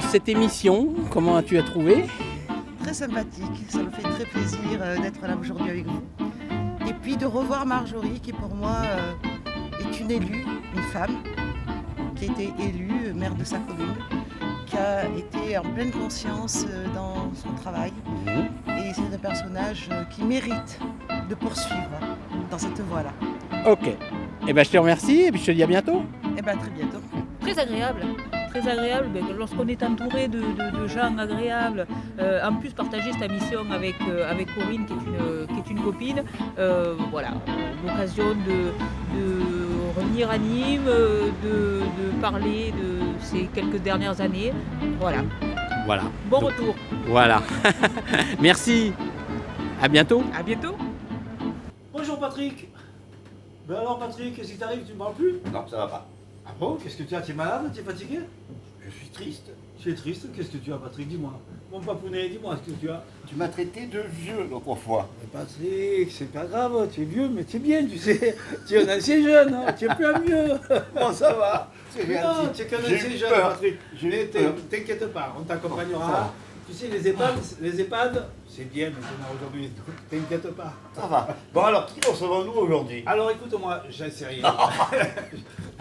cette émission. Comment as-tu à trouvé? Très sympathique, ça me fait très plaisir d'être là aujourd'hui avec vous. Et puis de revoir Marjorie qui pour moi est une élue, une femme qui a été élue maire de sa commune, qui a été en pleine conscience dans son travail. Et c'est un personnage qui mérite de poursuivre dans cette voie-là. Ok. Eh ben, je te remercie et puis je te dis à bientôt. Et bien à très bientôt. Très agréable. Très agréable, lorsqu'on est entouré de gens agréables, en plus partager cette mission avec Corinne qui est une copine, voilà, l'occasion de revenir à Nîmes, de parler de ces quelques dernières années, voilà. Voilà. Bon retour. Voilà. Merci. À bientôt. À bientôt. Bonjour Patrick. Ben alors Patrick, qu'est-ce qui t'arrive? Tu ne parles plus? Non, ça va pas. Ah bon? Qu'est-ce que tu as? Tu es malade? Tu es fatigué? Je suis triste. Tu es triste? Qu'est-ce que tu as Patrick? Dis-moi. Mon papounet, dis-moi ce que tu as. Tu m'as traité de vieux l'autre fois. Mais Patrick, c'est pas grave, tu es vieux, mais tu es bien, tu sais. Tu es un ancien jeune, hein. Tu es plus un vieux. Bon, ça va. C'est Non, gentil. tu es qu'un J'ai ancien eu jeune, peur. Patrick. J'ai eu Mais peur. t'inquiète pas, on Ça t'accompagnera. va. Tu sais, les EHPAD, c'est bien maintenant aujourd'hui. T'inquiète pas. Ça va. Bon, alors, qui recevons-nous aujourd'hui? Alors écoute-moi, j'en sais rien.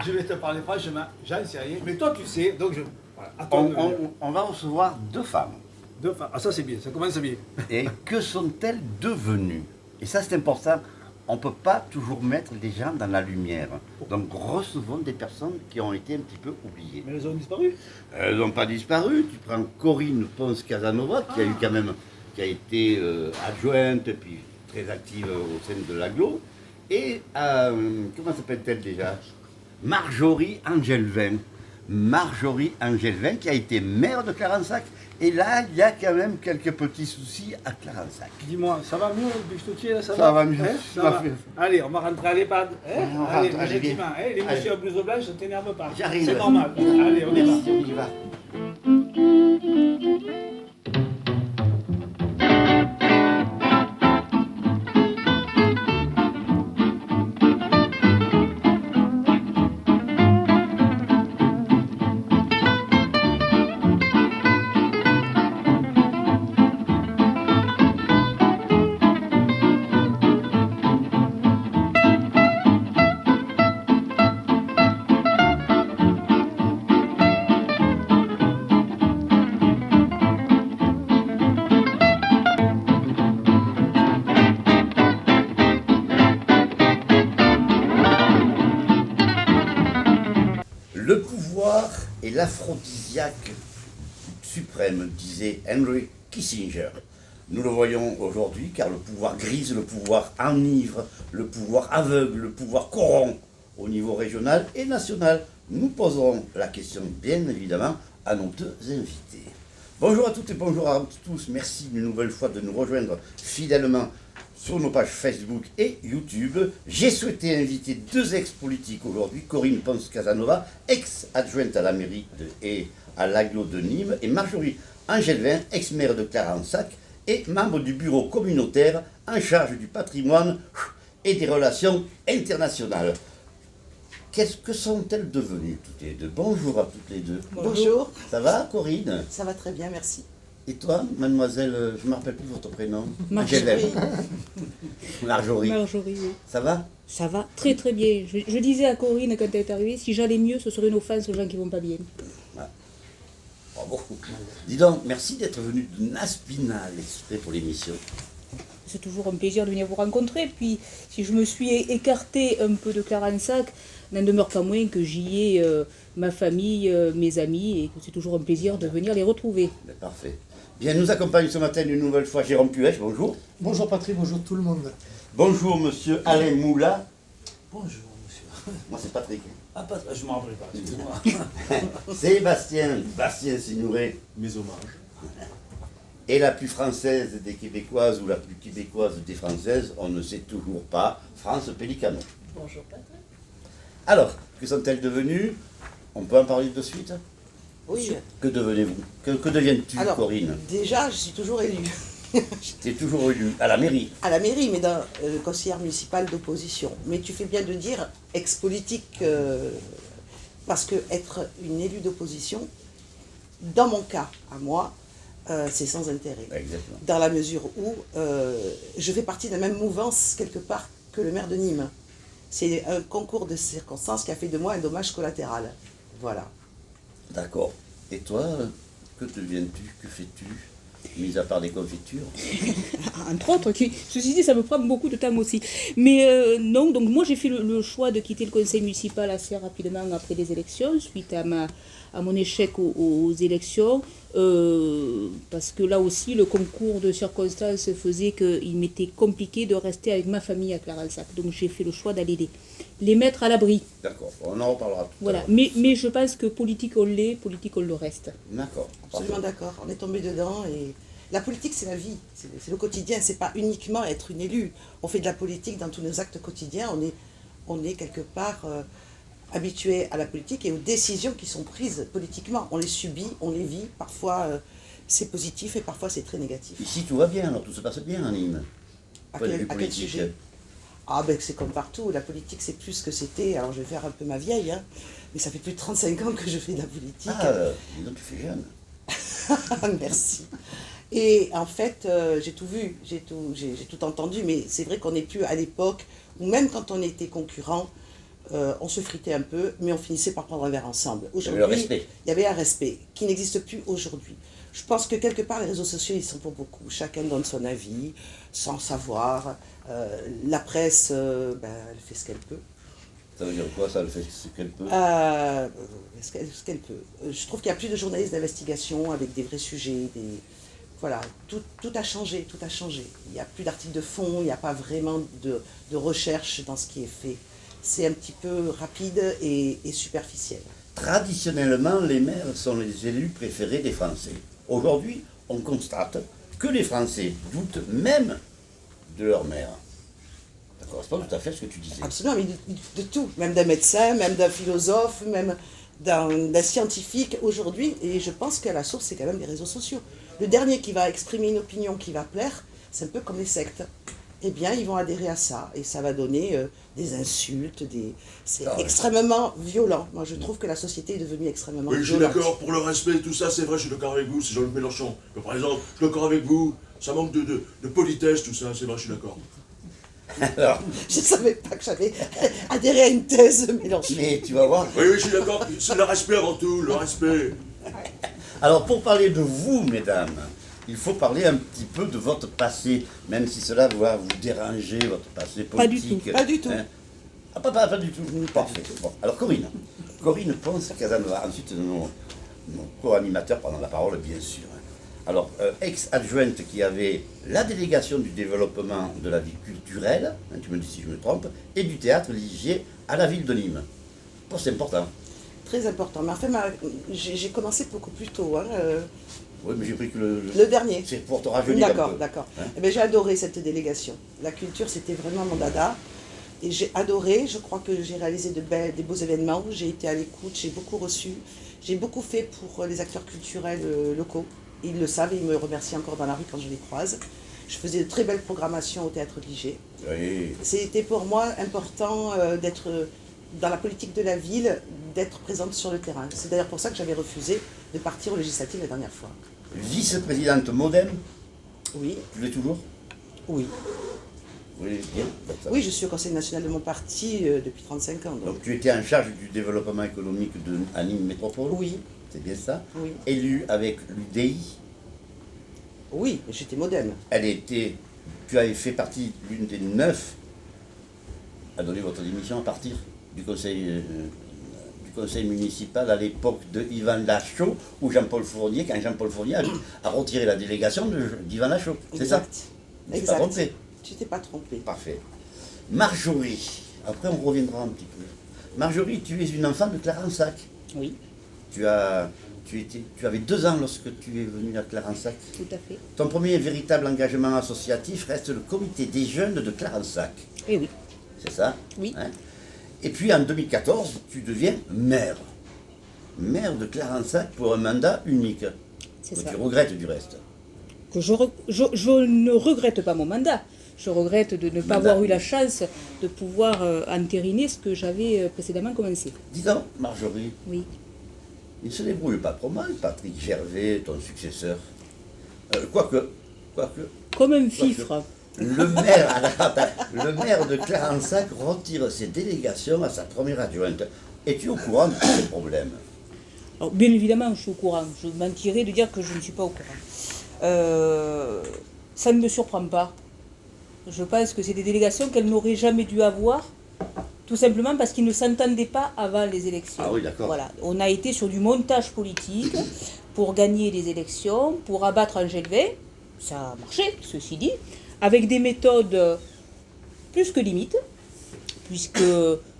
Je vais te parler franchement, j'en sais rien. Mais toi, tu sais, donc je. Voilà, à toi de venir. On va recevoir deux femmes. Deux femmes. Ah, ça c'est bien, ça commence bien. Et que sont-elles devenues? Et ça, c'est important. On ne peut pas toujours mettre des gens dans la lumière. Donc, recevons des personnes qui ont été un petit peu oubliées. Mais elles ont disparu. Elles n'ont pas disparu. Tu prends Corinne Ponce-Casanova, qui a eu quand même, qui a été adjointe, puis très active au sein de l'aglo. Et comment s'appelle-t-elle déjà? Marjorie Angelvin. Marjorie Angelvin, qui a été maire de Clarensac. Et là, il y a quand même quelques petits soucis à Clarensac. Dis-moi, ça va mieux depuis que je te tiens là, ça Ça va va mieux. Hein, ça Ça va. fait- Allez, on va rentrer à l'EHPAD. Hein On allez, rentre, allez, gentiment. viens. Hein, les Allez. messieurs en blouse blanche, ne t'énerve pas. J'arrive. C'est normal. Allez, on y va. On y va. Le pouvoir est l'aphrodisiaque suprême, disait Henry Kissinger. Nous le voyons aujourd'hui car le pouvoir grise, le pouvoir enivre, le pouvoir aveugle, le pouvoir corrompt au niveau régional et national. Nous poserons la question bien évidemment à nos deux invités. Bonjour à toutes et bonjour à tous. Merci une nouvelle fois de nous rejoindre fidèlement sur nos pages Facebook et YouTube. J'ai souhaité inviter deux ex-politiques aujourd'hui, Corinne Ponce-Casanova, ex-adjointe à la mairie et à l'agglo de Nîmes, et Marjorie Angelvin, ex-maire de Clarensac et membre du bureau communautaire en charge du patrimoine et des relations internationales. Qu'est-ce que sont-elles devenues toutes les deux? Bonjour à toutes les deux. Bonjour, Ça va, Corinne? ça va très bien, merci. Et toi, mademoiselle, je ne me rappelle plus votre prénom. Marjorie. Angelvin. Marjorie. Marjorie, oui. Ça va? Ça va très très bien. Je disais à Corinne quand elle est arrivée, si j'allais mieux, ce serait une offense aux gens qui vont pas bien. Bravo. Dis donc, merci d'être venu de Naspinal exprès pour l'émission. C'est toujours un plaisir de venir vous rencontrer. Puis, si je me suis écartée un peu de Clarensac, n'en demeure pas moins que j'y ai ma famille, mes amis, et que c'est toujours un plaisir de venir les retrouver. Ben, parfait. Bien, nous accompagne ce matin une nouvelle fois Jérôme Puech, bonjour. Bonjour Patrick, bonjour tout le monde. Bonjour monsieur Alain Moula. Bonjour, monsieur. Moi c'est Patrick. Ah, pas, je m'en rappelle pas, excusez-moi. Sébastien Bastien Signoret. Mes hommages. Et la plus française des Québécoises ou la plus québécoise des Françaises, on ne sait toujours pas, France Pélicano. Bonjour Patrick. Alors, que sont-elles devenues? On peut en parler de suite? Oui, Que devenez-vous? Que deviens-tu, alors Corinne? déjà je suis toujours élue. Tu es toujours élue à la mairie. À la mairie, mais dans conseillère municipale d'opposition. Mais tu fais bien de dire ex-politique, parce que être une élue d'opposition, Dans mon cas, à moi, c'est sans intérêt. Exactement. Dans la mesure où je fais partie de la même mouvance quelque part que le maire de Nîmes. C'est un concours de circonstances qui a fait de moi un dommage collatéral. Voilà. D'accord. Et toi, que deviens-tu? Que fais-tu? Mis à part des confitures. Entre autres, ceci dit, ça me prend beaucoup de temps aussi. Mais non, donc moi j'ai fait le choix de quitter le conseil municipal assez rapidement après les élections, suite à mon échec aux élections, parce que là aussi le concours de circonstances faisait qu'il m'était compliqué de rester avec ma famille à Clarensac. Donc j'ai fait le choix d'aller les mettre à l'abri. D'accord, on en reparlera tout à Voilà. l'heure. Mais je pense que politique on l'est, politique on le reste. D'accord. Absolument d'accord. On est tombé dedans et la politique, c'est la vie, c'est le quotidien. C'est pas uniquement être une élue. On fait de la politique dans tous nos actes quotidiens. On est quelque part habitué à la politique et aux décisions qui sont prises politiquement. On les subit, on les vit. Parfois, c'est positif et parfois c'est très négatif. Ici, tout va bien, alors tout se passe bien à Nîmes. À Point de vue quel politique. sujet? Ah ben c'est comme partout, la politique c'est plus ce que c'était, alors je vais faire un peu ma vieille, hein, mais ça fait plus de 35 ans que je fais de la politique. Ah, dis donc, tu fais jeune. Merci. Et en fait, j'ai tout vu, j'ai tout entendu, mais c'est vrai qu'on n'est plus à l'époque où même quand on était concurrents, on se fritait un peu, mais on finissait par prendre un verre ensemble. Il y avait le respect. Il y avait un respect qui n'existe plus aujourd'hui. Je pense que quelque part, les réseaux sociaux, ils sont pour beaucoup. Chacun donne son avis, sans savoir. La presse, elle fait ce qu'elle peut. Ça veut dire quoi, ça, le fait ce qu'elle peut? Ce qu'elle peut. Je trouve qu'il n'y a plus de journalistes d'investigation avec des vrais sujets. Voilà, tout a changé, tout a changé. Il n'y a plus d'articles de fond, il n'y a pas vraiment de recherche dans ce qui est fait. C'est un petit peu rapide et superficiel. Traditionnellement, les maires sont les élus préférés des Français. Aujourd'hui, on constate que les Français doutent même de leur maire. Ça correspond tout à fait à ce que tu disais. Absolument, mais de tout, même d'un médecin, même d'un philosophe, même d'un scientifique aujourd'hui. Et je pense qu'à la source, c'est quand même les réseaux sociaux. Le dernier qui va exprimer une opinion qui va plaire, c'est un peu comme les sectes. Eh bien, ils vont adhérer à ça. Et ça va donner des insultes, c'est extrêmement violent. Moi, je trouve que la société est devenue extrêmement violente. Oui, je suis d'accord pour le respect et tout ça, c'est vrai, je suis d'accord avec vous, c'est Jean-Luc Mélenchon. Mais par exemple, je suis d'accord avec vous, ça manque de politesse, tout ça, c'est vrai, je suis d'accord. Alors, Je ne savais pas que j'avais adhéré à une thèse de Mélenchon. mais tu vas voir. Oui, je suis d'accord, c'est le respect avant tout, le respect. Alors, pour parler de vous, mesdames, il faut parler un petit peu de votre passé, même si cela va vous déranger, votre passé Pas du politique. tout, pas du tout. Hein. Ah, pas du tout. Parfait. Bon, alors Corinne. Corinne Ponce Casanova, ensuite nos co-animateurs pendant la parole, bien sûr. Alors, ex-adjointe qui avait la délégation du développement de la vie culturelle, hein, tu me dis si je me trompe, et du théâtre Ligier à la ville de Nîmes. Bon, c'est important. Très important. Mais enfin, j'ai commencé beaucoup plus tôt. Hein, Oui, mais j'ai pris que le dernier. c'est pour te rajeunir un D'accord, peu. d'accord. Hein. Eh bien, j'ai adoré cette délégation. La culture, c'était vraiment mon dada. Et j'ai adoré. Je crois que j'ai réalisé des beaux événements. J'ai été à l'écoute, j'ai beaucoup reçu. J'ai beaucoup fait pour les acteurs culturels locaux. Ils le savent et ils me remercient encore dans la rue quand je les croise. Je faisais de très belles programmations au Théâtre Ligier. Oui. C'était pour moi important d'être dans la politique de la ville, d'être présente sur le terrain. C'est d'ailleurs pour ça que j'avais refusé de partir aux législatives la dernière fois. Vice-présidente Modem, Oui, tu l'es toujours? oui. Oui, bien. Oui, je suis au Conseil national de mon parti depuis 35 ans. Donc tu étais en charge du développement économique à Nîmes Métropole? Oui, C'est bien ça? oui. Élu avec l'UDI. Oui, j'étais modem. Tu avais fait partie l'une des 9 à donner votre démission à partir du conseil municipal à l'époque de Yvan Lachaud, où Jean-Paul Fournier, quand Jean-Paul Fournier a retiré la délégation d'Yvan Lachaud. C'est ça? Je ne suis pas trompé. Tu t'es pas trompé. Parfait. Marjorie, après on reviendra un petit peu. Marjorie, tu es une enfant de Clarensac. Oui, Tu avais 2 ans lorsque tu es venue à Clarensac. tout à fait. Ton premier véritable engagement associatif reste le comité des jeunes de Clarensac. Eh oui, C'est ça? Oui. Hein? Et puis en 2014, tu deviens maire. Maire de Clarensac pour un mandat unique. c'est Que ça. tu regrettes du reste. Que je ne regrette pas mon mandat. Je regrette de ne pas Mandat. avoir eu la chance de pouvoir entériner ce que j'avais précédemment commencé. Dis donc, Marjorie, Oui. Il ne se débrouille pas trop mal, Patrick Gervais, ton successeur. Quoique, Comme un fifre. le maire de Clarensac retire ses délégations à sa première adjointe. Es-tu au courant de tous ces problèmes? Alors, bien évidemment, je suis au courant. Je mentirais de dire que je ne suis pas au courant. Ça ne me surprend pas. Je pense que c'est des délégations qu'elle n'aurait jamais dû avoir, tout simplement parce qu'ils ne s'entendaient pas avant les élections. Ah oui, d'accord. Voilà. On a été sur du montage politique pour gagner les élections, pour abattre Angèle Vey. Ça a marché, ceci dit, avec des méthodes plus que limites, puisque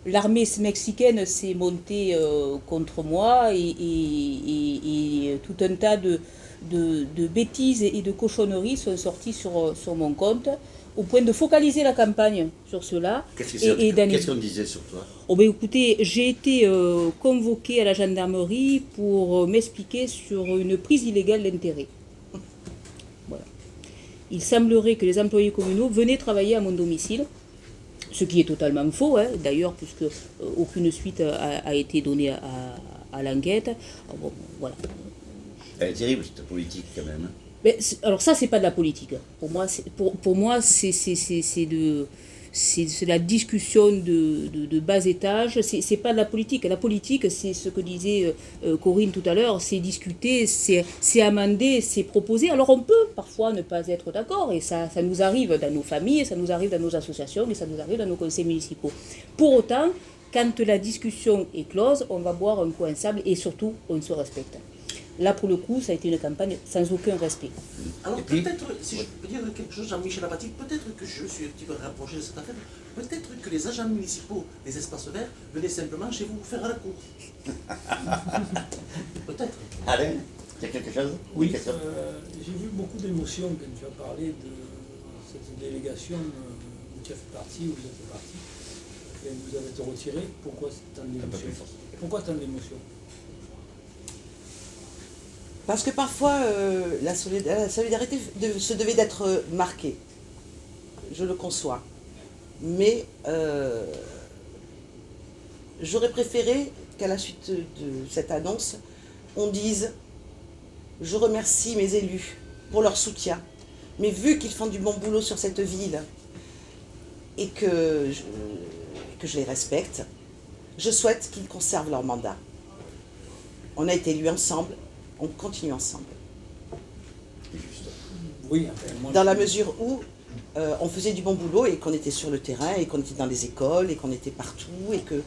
l'armée mexicaine s'est montée contre moi et tout un tas de bêtises et de cochonneries sont sorties sur mon compte, au point de focaliser la campagne sur cela. Qu'est-ce qu'on disait sur toi? Oh ben écoutez, j'ai été convoquée à la gendarmerie pour m'expliquer sur une prise illégale d'intérêt. Voilà. Il semblerait que les employés communaux venaient travailler à mon domicile, ce qui est totalement faux, hein, d'ailleurs, puisque aucune suite a été donnée à l'enquête. Bon, voilà. Elle est terrible, cette politique, quand même. Mais alors ça, c'est pas de la politique. Pour moi, c'est la discussion de bas étage. C'est pas de la politique. La politique, c'est ce que disait Corinne tout à l'heure. C'est discuter, c'est amender, c'est proposer. Alors on peut parfois ne pas être d'accord, et ça nous arrive dans nos familles, ça nous arrive dans nos associations, et ça nous arrive dans nos conseils municipaux. Pour autant, quand la discussion est close, on va boire un coup ensemble et surtout, on se respecte. Là, pour le coup, ça a été une campagne sans aucun respect. Alors peut-être, si je peux dire quelque chose, Jean-Michel Apathy, peut-être que je suis un petit peu rapproché de cette affaire, peut-être que les agents municipaux des espaces verts venaient simplement chez vous faire la cour. Peut-être. Alain, tu as quelque chose? Oui, j'ai vu beaucoup d'émotions quand tu as parlé de cette délégation où tu as fait partie, où vous êtes parti, et vous avez été retiré. Pourquoi tant d'émotions? Pourquoi tant d'émotions? Parce que parfois, la solidarité se devait d'être marquée. Je le conçois. Mais j'aurais préféré qu'à la suite de cette annonce, on dise « Je remercie mes élus pour leur soutien, mais vu qu'ils font du bon boulot sur cette ville et que je les respecte, je souhaite qu'ils conservent leur mandat. On a été élus ensemble. On continue ensemble. Oui, enfin, moi, dans la mesure où on faisait du bon boulot et qu'on était sur le terrain et qu'on était dans les écoles et qu'on était partout et que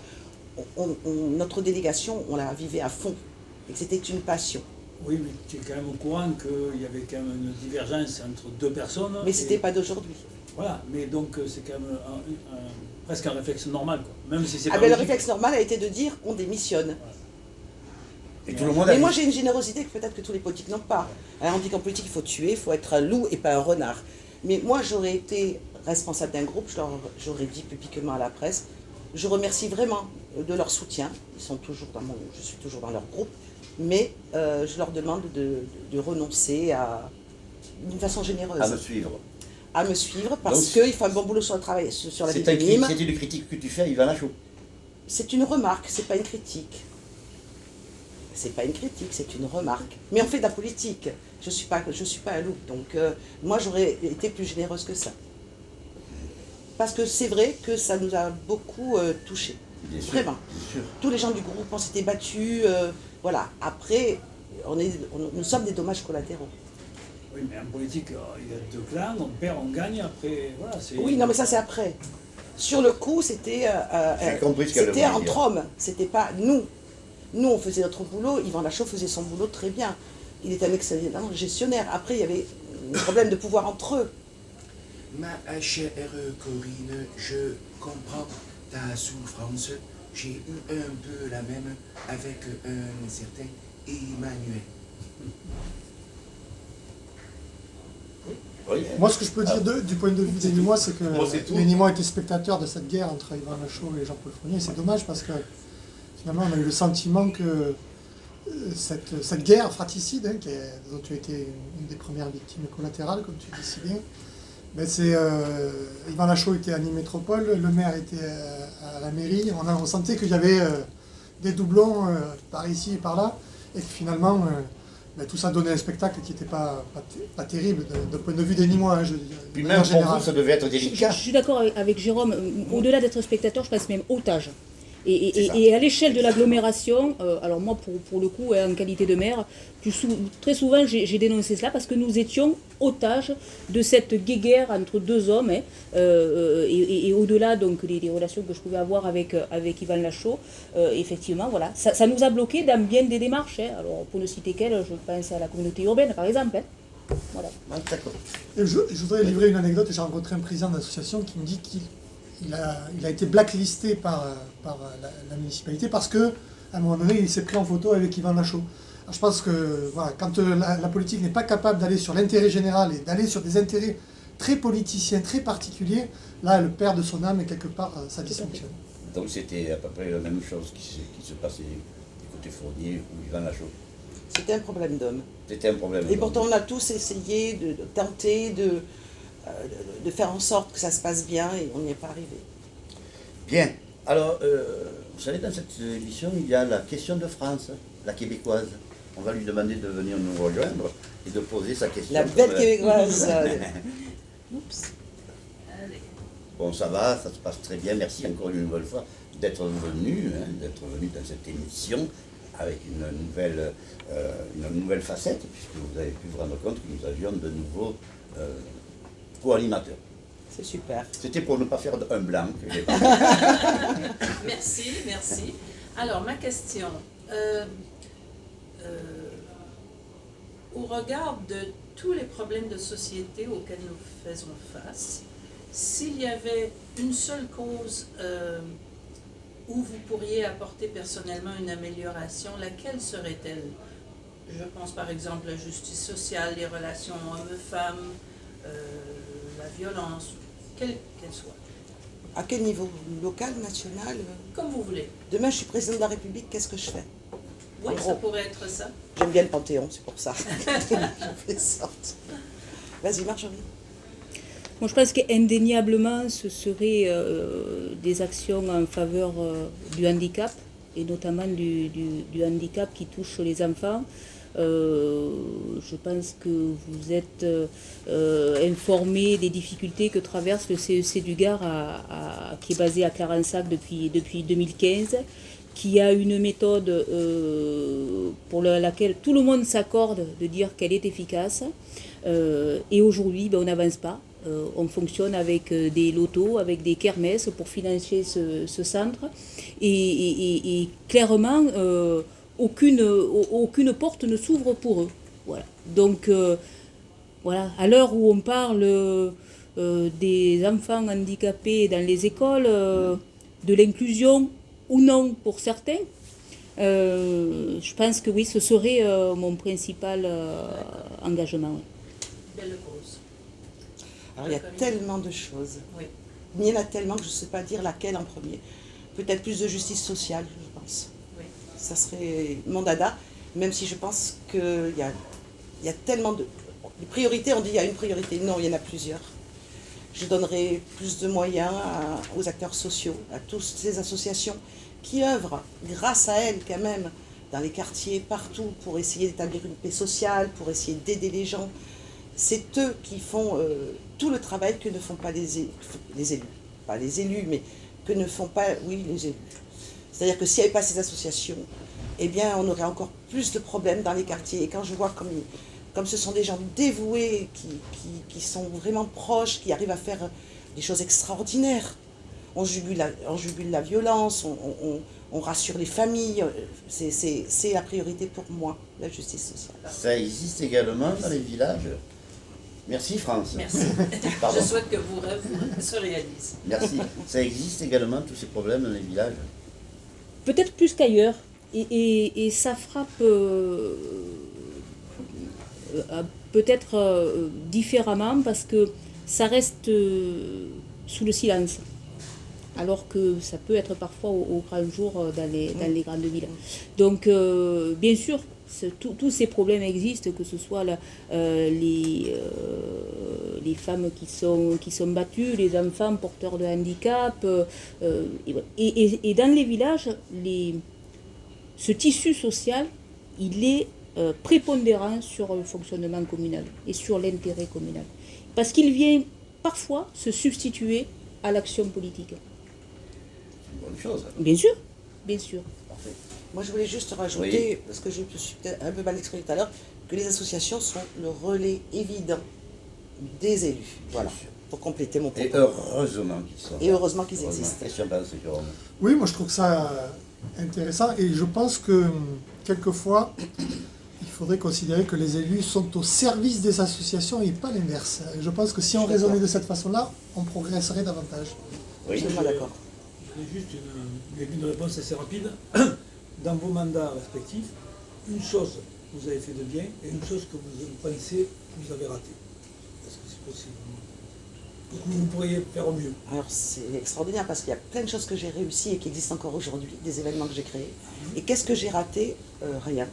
notre délégation, on la vivait à fond et que c'était une passion. Oui, mais tu es quand même au courant qu'il y avait quand même une divergence entre deux personnes. Mais c'était pas d'aujourd'hui. Voilà, mais donc c'est quand même presque un réflexe normal, quoi. Même si c'est pas le réflexe normal a été de dire on démissionne. Voilà. Et tout le monde mais moi j'ai une générosité que peut-être que tous les politiques n'ont pas. Alors, on dit qu'en politique il faut tuer, il faut être un loup et pas un renard. Mais moi j'aurais été responsable d'un groupe, j'aurais dit publiquement à la presse, je remercie vraiment de leur soutien, ils sont toujours je suis toujours dans leur groupe, mais je leur demande de renoncer d'une façon généreuse. À me suivre. À me suivre parce qu'il faut un bon boulot sur le travail, sur la vie de Nîmes. C'est une critique que tu fais à Yvan Lachaud. C'est une remarque, c'est pas une critique. C'est pas une critique, c'est une remarque. Mais on fait de la politique. Je suis pas un loup. Donc moi j'aurais été plus généreuse que ça. Parce que c'est vrai que ça nous a beaucoup touchés. Vraiment. Bien sûr. Tous les gens du groupe, on s'était battus. Voilà. Après, nous sommes des dommages collatéraux. Oui, mais en politique, il y a deux clans, on perd, on gagne, après, voilà. Oui, non, mais ça c'est après. Sur le coup, c'était entre hommes. C'était pas nous. Nous, on faisait notre boulot, Yvan Lachaud faisait son boulot très bien. Il était un excellent gestionnaire. Après, il y avait un problème de pouvoir entre eux. Ma chère Corinne, je comprends ta souffrance. J'ai eu un peu la même avec un certain Emmanuel. Oui. Moi, ce que je peux dire du point de vue des Nîmois, c'est que les Nîmois étaient spectateurs de cette guerre entre Yvan Lachaud et Jean-Paul Fournier. C'est dommage parce que finalement, on a eu le sentiment que cette guerre fratricide, hein, dont tu as été une des premières victimes collatérales, comme tu dis si bien, ben Yvan Lachaud était à Nîmes Métropole, le maire était à la mairie, on sentait qu'il y avait des doublons par ici et par là, et que finalement, tout ça donnait un spectacle qui n'était pas terrible d'un point de vue des Nîmois, je veux dire. Puis même pour vous, ça devait être délicat. Je suis d'accord avec Jérôme. Au-delà d'être spectateur, je pense même otage. C'est ça. Et à l'échelle de l'agglomération, alors moi pour le coup, en qualité de maire, très souvent j'ai dénoncé cela parce que nous étions otages de cette guéguerre entre deux hommes, et au-delà donc les relations que je pouvais avoir avec Yvan Lachaud, effectivement voilà, ça nous a bloqués dans bien des démarches. Alors pour ne citer qu'elle, je pense à la communauté urbaine par exemple. Voilà. Et je voudrais livrer une anecdote. J'ai rencontré un président d'association qui me dit qu'il a été blacklisté par la municipalité parce que à un moment donné, il s'est pris en photo avec Yvan Lachaud. Alors, je pense que voilà, quand la politique n'est pas capable d'aller sur l'intérêt général et d'aller sur des intérêts très politiciens, très particuliers, là, elle perd de son âme et quelque part, ça dysfonctionne. Donc c'était à peu près la même chose qui se passait du côté Fournier ou Yvan Lachaud. C'était un problème d'homme. C'était un problème. Et pourtant, on a tous essayé de tenter de faire en sorte que ça se passe bien et on n'y est pas arrivé. Bien. Alors, vous savez, dans cette émission, il y a la question de France, la québécoise. On va lui demander de venir nous rejoindre et de poser sa question. La belle québécoise. Oups. Bon, ça va, ça se passe très bien. Merci encore une nouvelle fois d'être venu dans cette émission avec une nouvelle facette, puisque vous avez pu vous rendre compte que nous avions de nouveaux co-animateurs. C'est super. C'était pour ne pas faire un blanc. Merci. Alors, ma question. Au regard de tous les problèmes de société auxquels nous faisons face, s'il y avait une seule cause où vous pourriez apporter personnellement une amélioration, laquelle serait-elle? Je pense par exemple à la justice sociale, les relations hommes-femmes, la violence, quelle qu'elle soit. À quel niveau? Local, national? Comme vous voulez. Demain, je suis président de la République, qu'est-ce que je fais? Oui, ça pourrait être ça. J'aime bien le Panthéon, c'est pour ça. Je fais sorte. Vas-y, Marjorie. Moi, je pense qu'indéniablement, ce serait des actions en faveur du handicap, et notamment du handicap qui touche les enfants. Je pense que vous êtes informé des difficultés que traverse le CEC du Gard, qui est basé à Clarensac depuis 2015, qui a une méthode pour laquelle tout le monde s'accorde de dire qu'elle est efficace. Et aujourd'hui, on n'avance pas. On fonctionne avec des lotos, avec des kermesses pour financer ce centre. Et clairement, aucune porte ne s'ouvre pour eux. Voilà. Donc, voilà, à l'heure où on parle des enfants handicapés dans les écoles, de l'inclusion ou non pour certains, je pense que oui, ce serait mon principal engagement. Oui. Belle cause. Alors, il y a tellement de choses. Oui. Il y en a tellement que je ne sais pas dire laquelle en premier. Peut-être plus de justice sociale, je pense. Oui. Ça serait mon dada, même si je pense qu'il y a tellement de... Les priorités, on dit il y a une priorité. Non, il y en a plusieurs. Je donnerai plus de moyens aux acteurs sociaux, à toutes ces associations qui œuvrent, grâce à elles quand même, dans les quartiers, partout, pour essayer d'établir une paix sociale, pour essayer d'aider les gens. C'est eux qui font tout le travail que ne font pas les élus. Pas les élus, mais que ne font pas, oui, les élus. C'est-à-dire que s'il n'y avait pas ces associations, eh bien, on aurait encore plus de problèmes dans les quartiers. Et quand je vois comme ce sont des gens dévoués, qui sont vraiment proches, qui arrivent à faire des choses extraordinaires, on jugule la violence, on rassure les familles, c'est la priorité pour moi, la justice sociale. Ça existe également dans les villages. Merci France. Merci. Pardon. Je souhaite que vos rêves se réalisent. Merci. Ça existe également, tous ces problèmes dans les villages? Peut-être plus qu'ailleurs. Et ça frappe peut-être différemment parce que ça reste sous le silence. Alors que ça peut être parfois au grand jour dans les grandes villes. Donc, bien sûr, tous ces problèmes existent, que ce soit les femmes qui sont battues, les enfants porteurs de handicap. Et dans les villages, ce tissu social il est prépondérant sur le fonctionnement communal et sur l'intérêt communal. Parce qu'il vient parfois se substituer à l'action politique. C'est une bonne chose. Bien sûr, bien sûr. Parfait. Moi, je voulais juste rajouter, parce que je me suis un peu mal exprimé tout à l'heure, que les associations sont le relais évident des élus. Voilà, pour compléter mon propos. Et heureusement qu'ils sont. Et heureusement qu'ils existent. Qu'est-ce que tu en penses, Jérôme? Oui, moi je trouve ça intéressant et je pense que quelquefois, il faudrait considérer que les élus sont au service des associations et pas l'inverse. Je pense que si on raisonnait de cette façon-là, on progresserait davantage. Oui, Je suis pas d'accord. J'ai juste une réponse assez rapide. Dans vos mandats respectifs, une chose que vous avez fait de bien et une chose que vous pensez que vous avez raté. Est-ce que c'est possible? Que vous pourriez faire au mieux. Alors c'est extraordinaire parce qu'il y a plein de choses que j'ai réussies et qui existent encore aujourd'hui, des événements que j'ai créés. Et qu'est-ce que j'ai raté? Rien.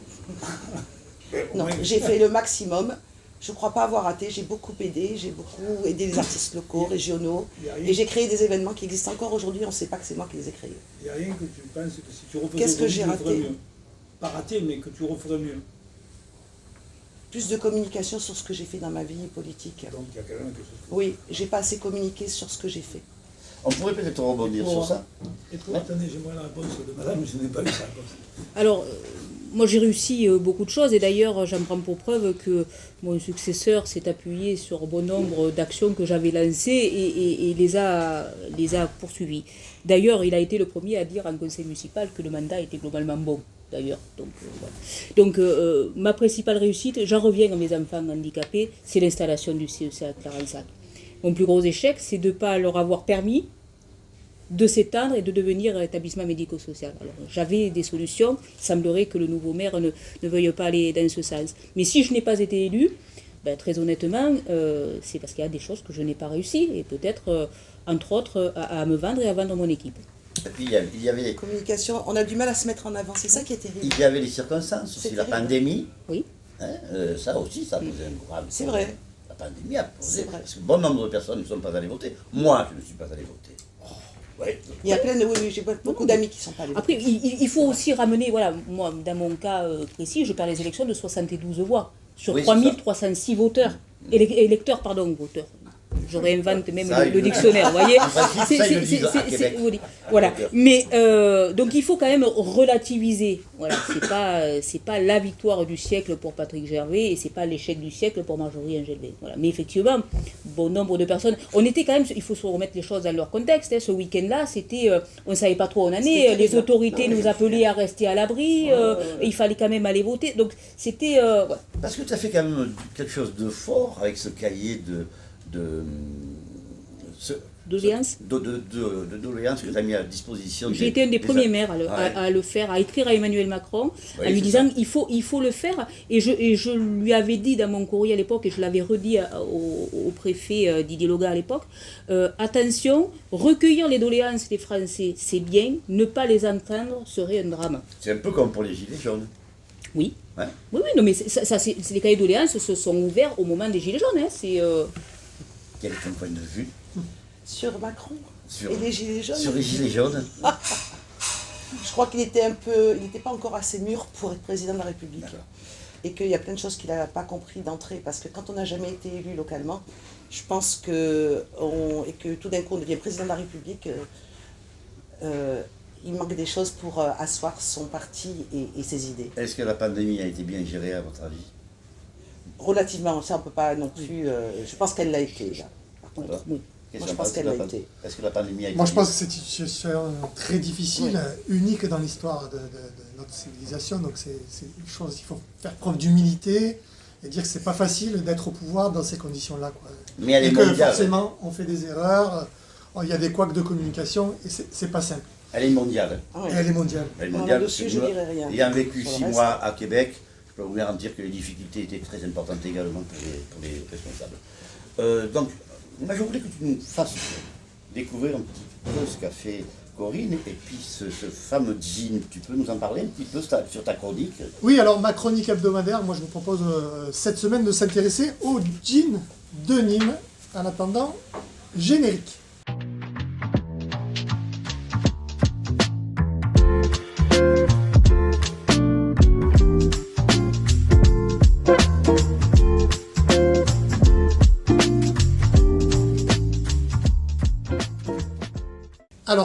Non, j'ai fait le maximum. Je ne crois pas avoir raté, j'ai beaucoup aidé les artistes locaux, régionaux, et j'ai créé des événements qui existent encore aujourd'hui, on ne sait pas que c'est moi qui les ai créés. Il n'y a rien que tu penses que si tu refaisais Qu'est-ce que j'ai tu ferais raté? mieux. Pas raté, mais que tu referais mieux. Plus de communication sur ce que j'ai fait dans ma vie politique. Donc il y a quand même quelque chose. Oui, j'ai pas assez communiqué sur ce que j'ai fait. On pourrait peut-être rebondir sur ça. Et toi, attendez, j'aimerais la réponse de madame, je n'ai pas eu sa réponse. Alors, moi j'ai réussi beaucoup de choses et d'ailleurs j'en prends pour preuve que mon successeur s'est appuyé sur bon nombre d'actions que j'avais lancées et les a poursuivies. D'ailleurs, il a été le premier à dire en conseil municipal que le mandat était globalement bon. D'ailleurs, donc ma principale réussite, j'en reviens à mes enfants handicapés, c'est l'installation du CEC à Clarensac. Mon plus gros échec, c'est de ne pas leur avoir permis de s'étendre et de devenir établissement médico-social. Alors, j'avais des solutions, il semblerait que le nouveau maire ne veuille pas aller dans ce sens. Mais si je n'ai pas été élue, ben, très honnêtement, c'est parce qu'il y a des choses que je n'ai pas réussi, et peut-être, entre autres, à me vendre et à vendre mon équipe. Et puis il y avait les... Communication, on a du mal à se mettre en avant, c'est ça qui est terrible. Il y avait les circonstances, aussi la pandémie. Oui. Hein, ça aussi, ça posait un grave. C'est vrai. La pandémie a posé, C'est vrai. parce que bon nombre de personnes ne sont pas allées voter. Moi, je ne suis pas allé voter. Ouais. Il y a plein de... Oui, j'ai beaucoup d'amis qui sont pas allés. Après, il faut aussi ramener, voilà, moi, dans mon cas précis, je perds les élections de 72 voix, sur Oui, 3306 voteurs, électeurs, pardon, voteurs. Je réinvente même Ça, le dictionnaire, vous voyez. En principe, ça, ils le disent à Québec. Voilà. Mais donc il faut quand même relativiser. Voilà, c'est pas la victoire du siècle pour Patrick Gervais et c'est pas l'échec du siècle pour Marjorie Engelbé. Voilà. Mais effectivement, bon nombre de personnes. On était quand même, il faut se remettre les choses dans leur contexte. Hein. Ce week-end-là, c'était, on savait pas trop où on en est. Les autorités nous appelaient à rester à l'abri. Et il fallait quand même aller voter. Donc c'était. Ouais. Parce que tu as fait quand même quelque chose de fort avec ce cahier de doléances que tu as mis à disposition. J'ai été un des premiers maires à le faire, à écrire à Emmanuel Macron, en lui disant il faut le faire. Et je lui avais dit dans mon courrier à l'époque, et je l'avais redit au préfet Didier Loga à l'époque, attention, recueillir les doléances des Français, c'est bien, ne pas les entendre serait un drame. C'est un peu comme pour les Gilets jaunes. Oui. Ouais. Oui, non, mais les cahiers de doléances se sont ouverts au moment des Gilets jaunes. Hein, Quel est ton point de vue sur Macron et les Gilets jaunes? Sur les Gilets jaunes. Je crois qu'il était il n'était pas encore assez mûr pour être président de la République. Et qu'il y a plein de choses qu'il n'a pas compris d'entrée. Parce que quand on n'a jamais été élu localement, je pense que tout d'un coup on devient président de la République, il manque des choses pour asseoir son parti et ses idées. Est-ce que la pandémie a été bien gérée à votre avis? Relativement, ça on ne peut pas non plus... je pense qu'elle l'a été, là. Par contre, oui. Moi, je pense qu'elle l'a été. Est-ce que la pandémie a été... Moi, je pense que c'est une situation très difficile, unique dans l'histoire de notre civilisation. Donc, c'est une chose, il faut faire preuve d'humilité et dire que c'est pas facile d'être au pouvoir dans ces conditions-là, quoi. Mais elle est et que mondiale. forcément, on fait des erreurs, il y a des couacs de communication et c'est pas simple. Elle est mondiale. Ah ouais. Et elle est mondiale. Elle est mondiale. Là-dessus, je dirais rien. Ayant vécu Sur le 6 reste. mois à Québec, je peux vous garantir que les difficultés étaient très importantes également pour les responsables. Donc, moi, je voulais que tu nous fasses découvrir un petit peu ce qu'a fait Corinne et puis ce fameux jean. Tu peux nous en parler un petit peu sur ta chronique? Oui, alors ma chronique hebdomadaire, moi je vous propose cette semaine de s'intéresser au jean de Nîmes. En attendant, générique.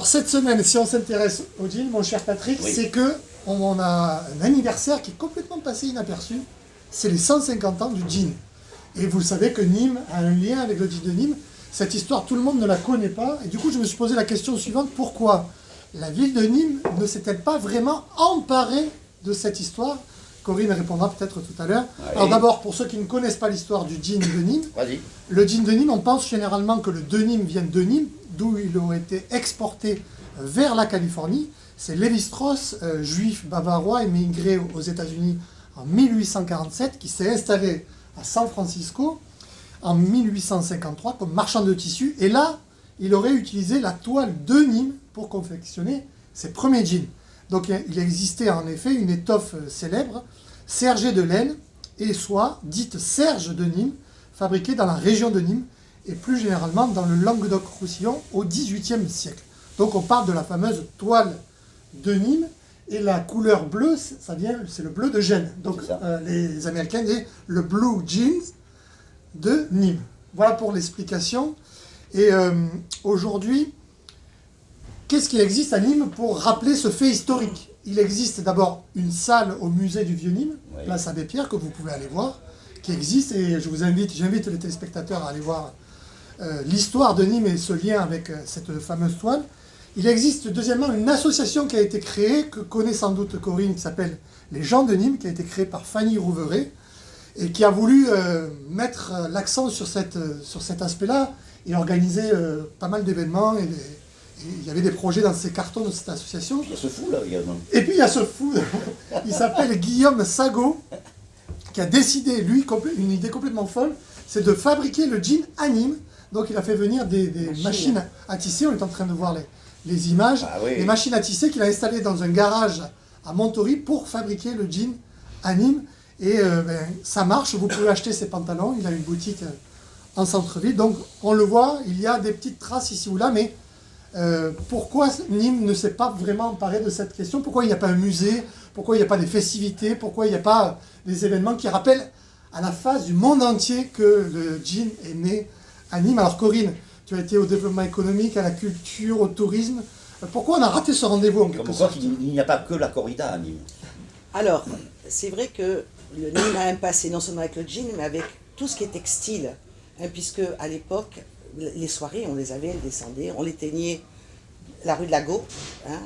cette semaine, si on s'intéresse au gin, mon cher Patrick, c'est que on a un anniversaire qui est complètement passé inaperçu. C'est les 150 ans du gin. Et vous savez que Nîmes a un lien avec le gin de Nîmes. Cette histoire, tout le monde ne la connaît pas. Et du coup, je me suis posé la question suivante. Pourquoi la ville de Nîmes ne s'est-elle pas vraiment emparée de cette histoire? Corinne répondra peut-être tout à l'heure. Alors d'abord, pour ceux qui ne connaissent pas l'histoire du gin de Nîmes, le gin de Nîmes, on pense généralement que le de Nîmes vient de Nîmes, d'où il aurait été exporté vers la Californie. C'est Lévi-Strauss, juif bavarois, émigré aux États-Unis en 1847, qui s'est installé à San Francisco en 1853 comme marchand de tissus. Et là, il aurait utilisé la toile de Nîmes pour confectionner ses premiers jeans. Donc il existait en effet une étoffe célèbre, sergée de laine et soie, dite serge de Nîmes, fabriquée dans la région de Nîmes et plus généralement dans le Languedoc-Roussillon au XVIIIe siècle. Donc on parle de la fameuse toile de Nîmes et la couleur bleue, c'est le bleu de Gênes. Donc les Américains disent le blue jeans de Nîmes. Voilà pour l'explication. Et aujourd'hui, qu'est-ce qu'il existe à Nîmes pour rappeler ce fait historique? Il existe d'abord une salle au musée du Vieux-Nîmes, place Abbé Pierre, que vous pouvez aller voir, qui existe, et j'invite les téléspectateurs à aller voir l'histoire de Nîmes et ce lien avec cette fameuse toile. Il existe deuxièmement une association qui a été créée, que connaît sans doute Corinne, qui s'appelle Les Gens de Nîmes, qui a été créée par Fanny Rouveret, et qui a voulu mettre l'accent sur cet aspect-là, et organiser pas mal d'événements, et il y avait des projets dans ces cartons de cette association. Il y a ce fou là également. Et puis il y a ce fou, il s'appelle Guillaume Sagot, qui a décidé, lui, une idée complètement folle, c'est de fabriquer le jean à Nîmes. Donc il a fait venir des machines à tisser, on est en train de voir les images, les machines à tisser qu'il a installées dans un garage à Montory pour fabriquer le jean à Nîmes. Et ça marche, vous pouvez acheter ses pantalons, il a une boutique en centre-ville. Donc on le voit, il y a des petites traces ici ou là, mais pourquoi Nîmes ne s'est pas vraiment emparé de cette question? Pourquoi il n'y a pas un musée? Pourquoi il n'y a pas des festivités? Pourquoi il n'y a pas des événements qui rappellent à la face du monde entier que le gin est né à Nîmes? Alors Corinne, tu as été au développement économique, à la culture, au tourisme. Pourquoi on a raté ce rendez-vous en quelque sorte? Il n'y a pas que la corrida à Nîmes. Alors, c'est vrai que le Nîmes a un passé non seulement avec le gin, mais avec tout ce qui est textile. Puisque à l'époque, les soirées, on les avait, elles descendaient, on les teignait la rue de la Gau,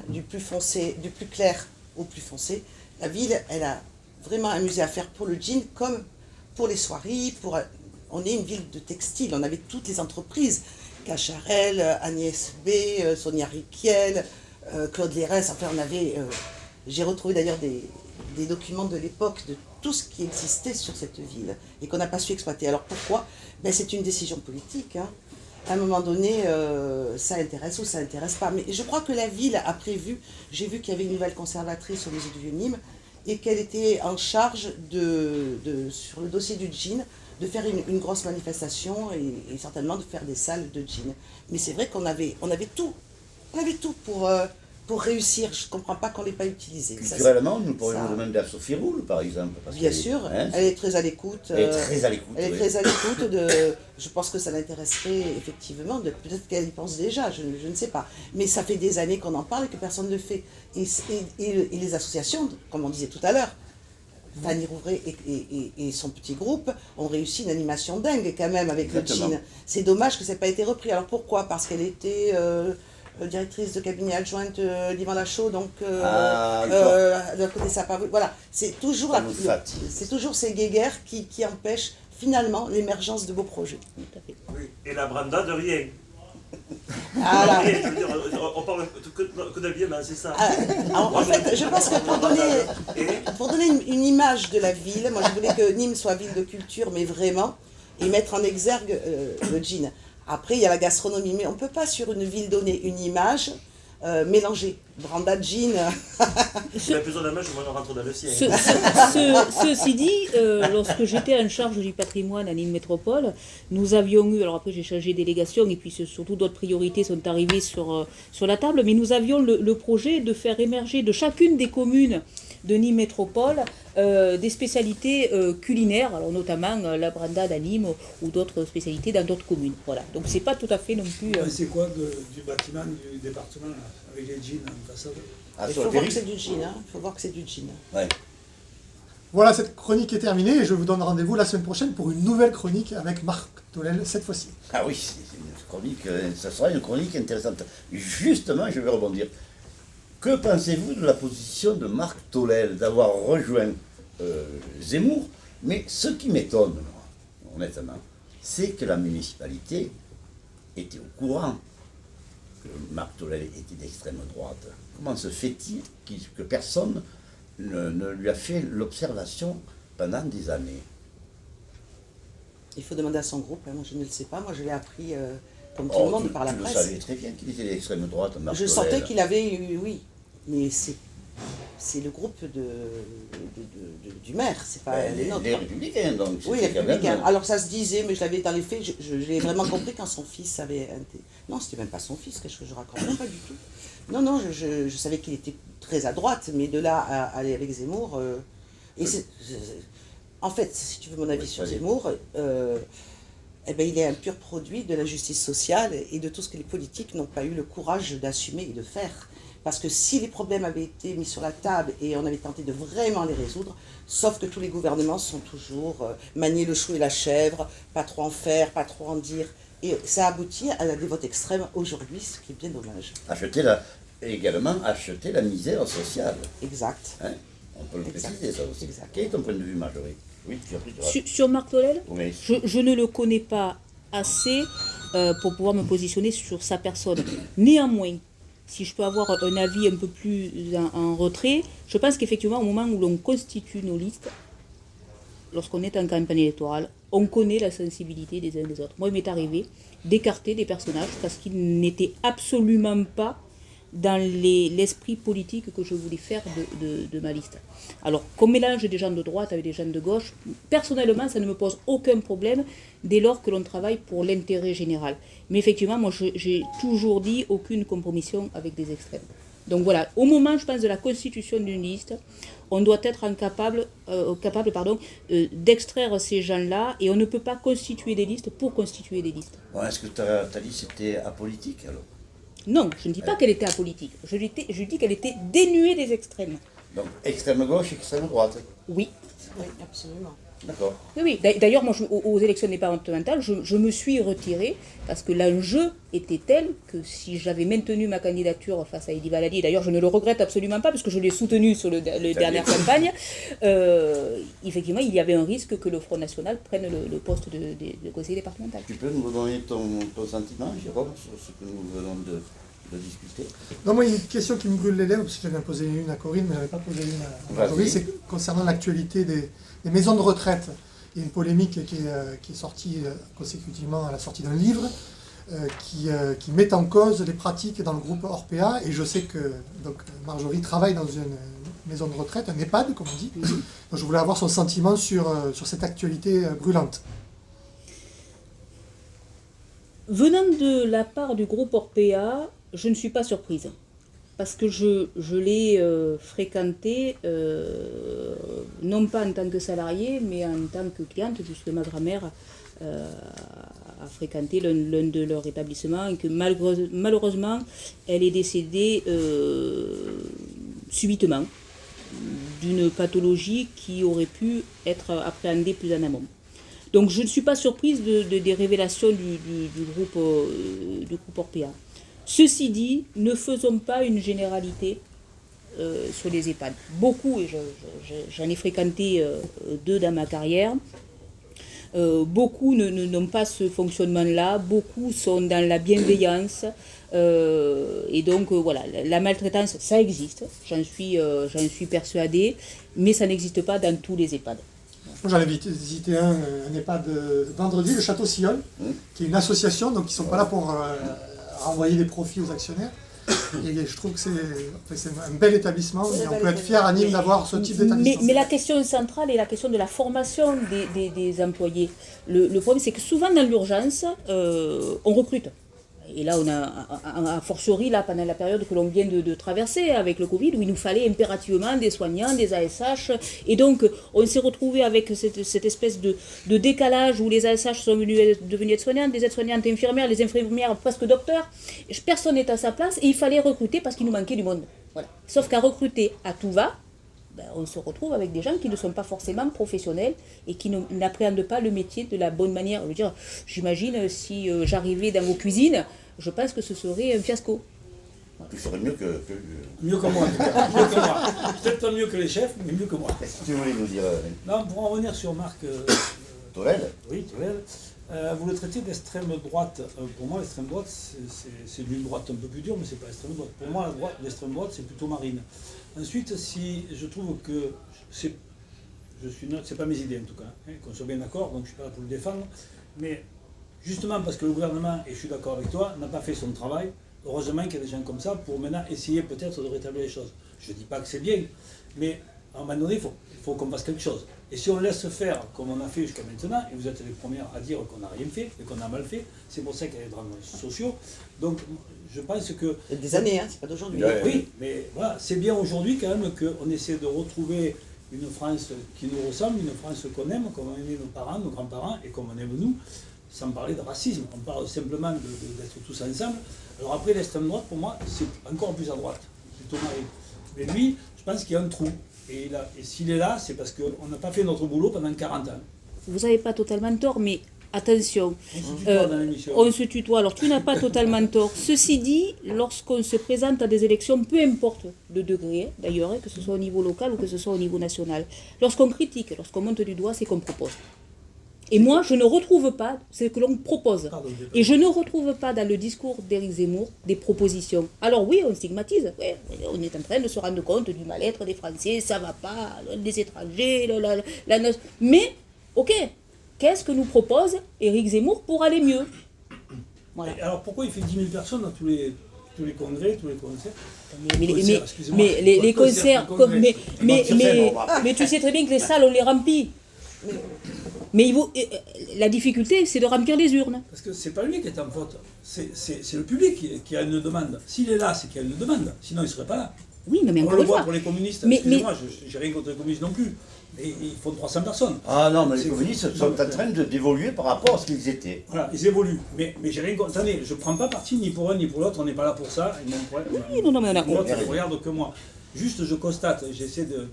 du plus foncé, du plus clair au plus foncé. La ville, elle a vraiment un musée à faire pour le jean comme pour les soirées. On est une ville de textile, on avait toutes les entreprises, Cacharel, Agnès B, Sonia Riquiel, Claude Lérès, enfin on avait... j'ai retrouvé d'ailleurs des documents de l'époque de tout ce qui existait sur cette ville et qu'on n'a pas su exploiter. Alors pourquoi? C'est une décision politique. À un moment donné, ça intéresse ou ça intéresse pas. Mais je crois que la ville a prévu, j'ai vu qu'il y avait une nouvelle conservatrice au musée du Vieux-Nîmes et qu'elle était en charge sur le dossier du gin, de faire une grosse manifestation et certainement de faire des salles de gin. Mais c'est vrai qu'on avait tout pour réussir. Je ne comprends pas qu'on ne l'ait pas utilisé. Culturellement, nous pourrions demander à Sophie Roule, par exemple. Bien sûr, elle est très à l'écoute. Elle est très à l'écoute. Je pense que ça l'intéresserait effectivement. Peut-être qu'elle y pense déjà, je ne sais pas. Mais ça fait des années qu'on en parle et que personne ne le fait. Et les associations, comme on disait tout à l'heure, Fanny Rouveret et son petit groupe ont réussi une animation dingue quand même avec le gin. C'est dommage que ça n'ait pas été repris. Alors pourquoi? Parce qu'elle était directrice de cabinet adjointe d'Yvan Lachaud, donc de l'autre côté ça n'a pas voulu. Voilà, c'est toujours ces guéguerres qui empêchent finalement l'émergence de beaux projets. Oui. Et la Branda de rien. Ah, on parle que de bien, c'est ça. En fait, je pense que pour donner une image de la ville, moi je voulais que Nîmes soit ville de culture, mais vraiment, et mettre en exergue le gin. Après, il y a la gastronomie, mais on ne peut pas sur une ville donner une image mélangée. Branda, gin. Il y a plusieurs images, on rentre dans le ciel. Ceci dit, lorsque j'étais en charge du patrimoine à Nîmes Métropole, nous avions eu, alors après j'ai changé de délégation et puis surtout d'autres priorités sont arrivées sur la table, mais nous avions le projet de faire émerger de chacune des communes de Nîmes Métropole des spécialités culinaires, alors notamment la branda à Nîmes ou d'autres spécialités dans d'autres communes. Voilà. Donc c'est pas tout à fait non plus. C'est quoi du bâtiment du département là, avec les jeans en façade? Il faut voir que c'est du jean. Hein. Il faut voir que c'est du jean. Ouais. Voilà, cette chronique est terminée et je vous donne rendez-vous la semaine prochaine pour une nouvelle chronique avec Marc Tolel cette fois-ci. Ah oui, c'est une chronique, ça sera une chronique intéressante. Justement, je vais rebondir. Que pensez-vous de la position de Marc Tolel d'avoir rejoint Zemmour? Mais ce qui m'étonne, moi, honnêtement, c'est que la municipalité était au courant que Marc Tolel était d'extrême droite. Comment se fait-il que personne ne lui a fait l'observation pendant des années? Il faut demander à son groupe, hein. Moi je ne le sais pas, moi je l'ai appris comme tout le monde par la presse. Tu le savais très bien qu'il était d'extrême droite, Marc Je Tolel. sentais qu'il avait eu, oui, mais c'est le groupe du maire, c'est pas les nôtres. Les Républicains, donc. Oui, les c'était quand Républicains. même- Alors ça se disait, mais je l'avais dans les faits, je l'ai vraiment compris quand son fils avait... Non, c'était même pas son fils, qu'est-ce que je raconte? Non, pas du tout. Non, non, je savais qu'il était très à droite, mais de là à aller avec Zemmour... En fait, si tu veux mon avis sur Zemmour, eh ben, il est un pur produit de la justice sociale et de tout ce que les politiques n'ont pas eu le courage d'assumer et de faire. Parce que si les problèmes avaient été mis sur la table et on avait tenté de vraiment les résoudre, sauf que tous les gouvernements sont toujours manier le chou et la chèvre, pas trop en faire, pas trop en dire. Et ça aboutit à des votes extrêmes aujourd'hui, ce qui est bien dommage. Également acheter la misère sociale. Exact. Hein, on peut le Exact. préciser, ça aussi. Exact. Quel est ton point de vue, Marjorie? Oui, tu as pris Sur Marc Tolel, Oui. je ne le connais pas assez pour pouvoir me positionner sur sa personne. Néanmoins, si je peux avoir un avis un peu plus en retrait, je pense qu'effectivement, au moment où l'on constitue nos listes, lorsqu'on est en campagne électorale, on connaît la sensibilité des uns des autres. Moi, il m'est arrivé d'écarter des personnages parce qu'ils n'étaient absolument pas dans l'esprit politique que je voulais faire de ma liste. Alors, qu'on mélange des gens de droite avec des gens de gauche, personnellement, ça ne me pose aucun problème dès lors que l'on travaille pour l'intérêt général. Mais effectivement, moi, j'ai toujours dit aucune compromission avec des extrêmes. Donc voilà, au moment, je pense, de la constitution d'une liste, on doit être capable d'extraire ces gens-là et on ne peut pas constituer des listes pour constituer des listes. Bon, est-ce que ta liste était apolitique alors? Non, je ne dis pas qu'elle était apolitique. Je dis qu'elle était dénuée des extrêmes. Donc extrême gauche, extrême droite. Oui. Oui, absolument. D'accord. Oui. D'ailleurs, moi, aux élections départementales, je me suis retirée parce que l'enjeu était tel que si j'avais maintenu ma candidature face à Eddy Valadi, d'ailleurs, je ne le regrette absolument pas parce que je l'ai soutenu sur la dernière campagne, effectivement, il y avait un risque que le Front National prenne le poste de conseiller départemental. Tu peux nous donner ton sentiment, Jérôme, sur ce que nous venons de discuter? Non, moi, il y a une question qui me brûle les lèvres, parce que j'avais posé une à Corinne, mais je n'avais pas posé une à Marjorie, c'est concernant l'actualité des maisons de retraite. Il y a une polémique qui est sortie consécutivement à la sortie d'un livre qui met en cause les pratiques dans le groupe Orpea, et je sais que donc, Marjorie travaille dans une maison de retraite, un EHPAD, comme on dit. Donc, je voulais avoir son sentiment sur cette actualité brûlante. Venant de la part du groupe Orpea, je ne suis pas surprise. Parce que je l'ai fréquenté, non pas en tant que salarié, mais en tant que cliente, puisque ma grand-mère a fréquenté l'un de leurs établissements et que malheureusement, elle est décédée subitement d'une pathologie qui aurait pu être appréhendée plus en amont. Donc je ne suis pas surprise des révélations du groupe Orpea. Ceci dit, ne faisons pas une généralité sur les EHPAD. Beaucoup, et j'en ai fréquenté 2 dans ma carrière, beaucoup n'ont pas ce fonctionnement-là, beaucoup sont dans la bienveillance, et donc voilà, la maltraitance, ça existe, j'en suis persuadée, mais ça n'existe pas dans tous les EHPAD. Moi, j'en ai visité un EHPAD vendredi, le Château Sillol, qui est une association, donc ils ne sont pas là pour renvoyer des profits aux actionnaires. Et je trouve que c'est un bel établissement et on peut être fier à Nîmes d'avoir ce type d'établissement. Mais la question centrale est la question de la formation des employés. Le problème, c'est que souvent dans l'urgence, on recrute. Et là, on a, a fortiori, là, pendant la période que l'on vient de traverser avec le Covid, où il nous fallait impérativement des soignants, des ASH. Et donc, on s'est retrouvé avec cette espèce de décalage où les ASH sont devenus aides-soignantes, les aides-soignantes infirmières, les infirmières presque docteurs. Personne n'est à sa place et il fallait recruter parce qu'il nous manquait du monde. Voilà. Sauf qu'à recruter à tout va, ben, on se retrouve avec des gens qui ne sont pas forcément professionnels et qui n'appréhendent pas le métier de la bonne manière. Je veux dire, j'imagine si j'arrivais dans vos cuisines, je pense que ce serait un fiasco. Tu ferais mieux que... Mieux que moi, en tout cas. Mieux que moi. Peut-être pas mieux que les chefs, mais mieux que moi. Qu'est-ce que tu voulais nous dire Non, pour en revenir sur Marc... Tolède. Oui, Tolède. Vous le traitez d'extrême droite. Pour moi, l'extrême droite, c'est d'une droite un peu plus dure, mais c'est pas l'extrême droite. Pour moi, l'extrême droite, c'est plutôt Marine. Ensuite, si je trouve que c'est pas mes idées en tout cas, hein, qu'on soit bien d'accord, donc je suis pas là pour le défendre, mais justement parce que le gouvernement, et je suis d'accord avec toi, n'a pas fait son travail, heureusement qu'il y a des gens comme ça pour maintenant essayer peut-être de rétablir les choses. Je ne dis pas que c'est bien, mais à un moment donné, il faut qu'on fasse quelque chose. Et si on laisse faire comme on a fait jusqu'à maintenant, et vous êtes les premières à dire qu'on n'a rien fait et qu'on a mal fait, c'est pour ça qu'il y a des drames sociaux. Donc je pense que... Il y a des années, hein, c'est pas d'aujourd'hui. Oui, mais voilà, c'est bien aujourd'hui quand même qu'on essaie de retrouver une France qui nous ressemble, une France qu'on aime, comme on aimait nos parents, nos grands-parents, et comme on aime nous, sans parler de racisme. On parle simplement d'être tous ensemble. Alors après, l'extrême droite, pour moi, c'est encore plus à droite, plutôt Marie. Mais lui, je pense qu'il y a un trou. Et s'il est là, c'est parce qu'on n'a pas fait notre boulot pendant 40 ans. Vous n'avez pas totalement tort, mais attention, on se tutoie. Alors tu n'as pas totalement tort. Ceci dit, lorsqu'on se présente à des élections, peu importe le degré, d'ailleurs, que ce soit au niveau local ou que ce soit au niveau national, lorsqu'on critique, lorsqu'on monte du doigt, c'est qu'on propose. Et moi, je ne retrouve pas ce que l'on propose. Et je ne retrouve pas dans le discours d'Éric Zemmour des propositions. Alors oui, on stigmatise. Ouais, on est en train de se rendre compte du mal-être des Français, ça va pas, des étrangers, mais, ok, qu'est-ce que nous propose Éric Zemmour pour aller mieux? Voilà. Alors pourquoi il fait 10 000 personnes dans tous les congrès, tous les concerts? Mais les concerts, mais tu sais très bien que les salles, on les remplit. Mais la difficulté, c'est de remplir les urnes. Parce que c'est pas lui qui est en faute, c'est le public qui a une demande. S'il est là, c'est qu'il y a une demande, sinon il ne serait pas là. Oui, mais on encore le une voit fois. pour les communistes, excusez-moi, j'ai rien contre les communistes non plus, mais il faut 300 personnes. Ah non, mais les communistes sont en train d'évoluer par rapport à ce qu'ils étaient. Voilà, ils évoluent, mais j'ai rien contre... Attendez, je ne prends pas parti ni pour un ni pour l'autre, on n'est pas là pour ça. Oui, non, mais on a l'autre, il ne regarde que moi. Juste, je constate, j'essaie de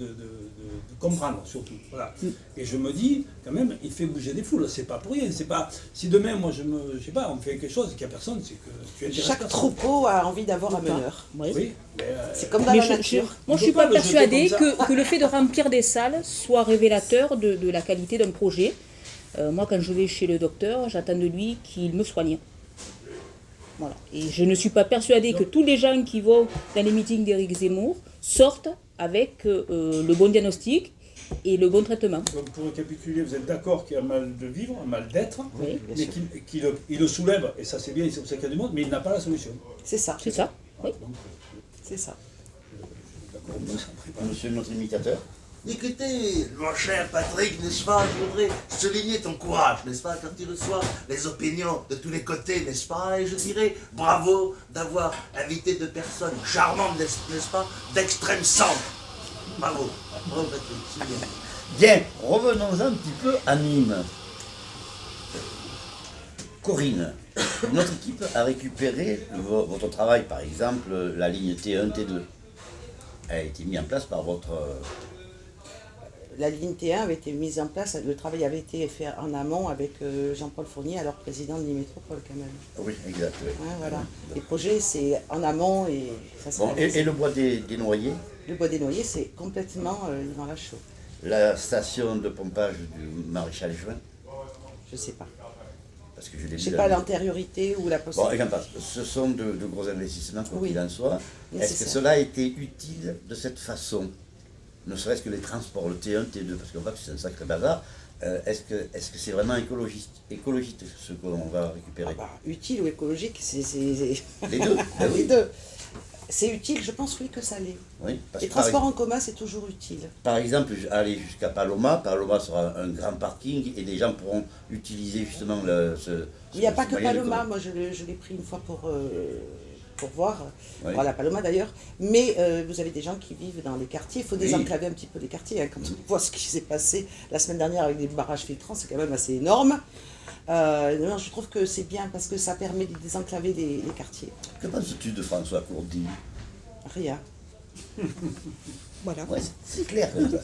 comprendre surtout. Voilà. Et je me dis, quand même, il fait bouger des foules. C'est pas pour rien. C'est pas. Si demain, moi, je sais pas, on fait quelque chose et qu'il n'y a personne, c'est que tu intéresses chaque personne. troupeau a envie d'avoir un meneur. Oui. C'est comme dans la nature. Moi, je ne suis pas persuadée que le fait de remplir des salles soit révélateur de la qualité d'un projet. Moi, quand je vais chez le docteur, j'attends de lui qu'il me soigne. Voilà. Et je ne suis pas persuadée que tous les gens qui vont dans les meetings d'Éric Zemmour sortent avec le bon diagnostic et le bon traitement. Donc pour récapituler, vous êtes d'accord qu'il y a un mal de vivre, un mal d'être, oui, mais qu'il le soulève, et ça c'est bien, c'est pour ça qu'il y a du monde, mais il n'a pas la solution. C'est ça. C'est ça, oui. C'est ça. Monsieur notre imitateur. Écoutez, mon cher Patrick, n'est-ce pas, je voudrais souligner ton courage, n'est-ce pas, quand tu reçois les opinions de tous les côtés, n'est-ce pas, et je dirais bravo d'avoir invité deux personnes charmantes, n'est-ce pas, d'extrême centre. Bravo, bravo Patrick, c'est bien. Bien, revenons un petit peu à Nîmes. Corinne, notre équipe a récupéré votre travail, par exemple, la ligne T1, T2. Elle a été mise en place par votre... La ligne T1 avait été mise en place, le travail avait été fait en amont avec Jean-Paul Fournier, alors président de l'E-Métropole quand même. Oui, exact. Oui. Ouais, voilà. Les projets, c'est en amont et ça s'est et le bois des Noyers? Le bois des Noyers, c'est complètement Yvan Lachaud. La station de pompage du Maréchal Juin? Je sais pas. Parce que je sais pas l'antériorité ou la possibilité. Bon, ce sont de gros investissements, quoi qu'il en soit. Est-ce que cela a été utile de cette façon? Ne serait-ce que les transports, le T1, T2, parce qu'on voit que c'est un sacré bazar. Est-ce que c'est vraiment écologiste ce qu'on va récupérer? Utile ou écologique, c'est... Les deux. Les deux. C'est utile, je pense oui que ça l'est. Oui, parce Les que par transports en commun, c'est toujours utile. Par exemple, aller jusqu'à Paloma. Paloma sera un grand parking et les gens pourront utiliser justement Il n'y a pas que moyen de Paloma, commerce. moi je l'ai pris une fois pour voir, Oui. voilà Paloma d'ailleurs, mais vous avez des gens qui vivent dans les quartiers, il faut désenclaver un petit peu les quartiers, hein. Quand on voit ce qui s'est passé la semaine dernière avec les barrages filtrants, c'est quand même assez énorme. Non, je trouve que c'est bien parce que ça permet de désenclaver les quartiers. Que penses-tu de François Courdy? Rien. Voilà. Ouais, c'est clair comme ça.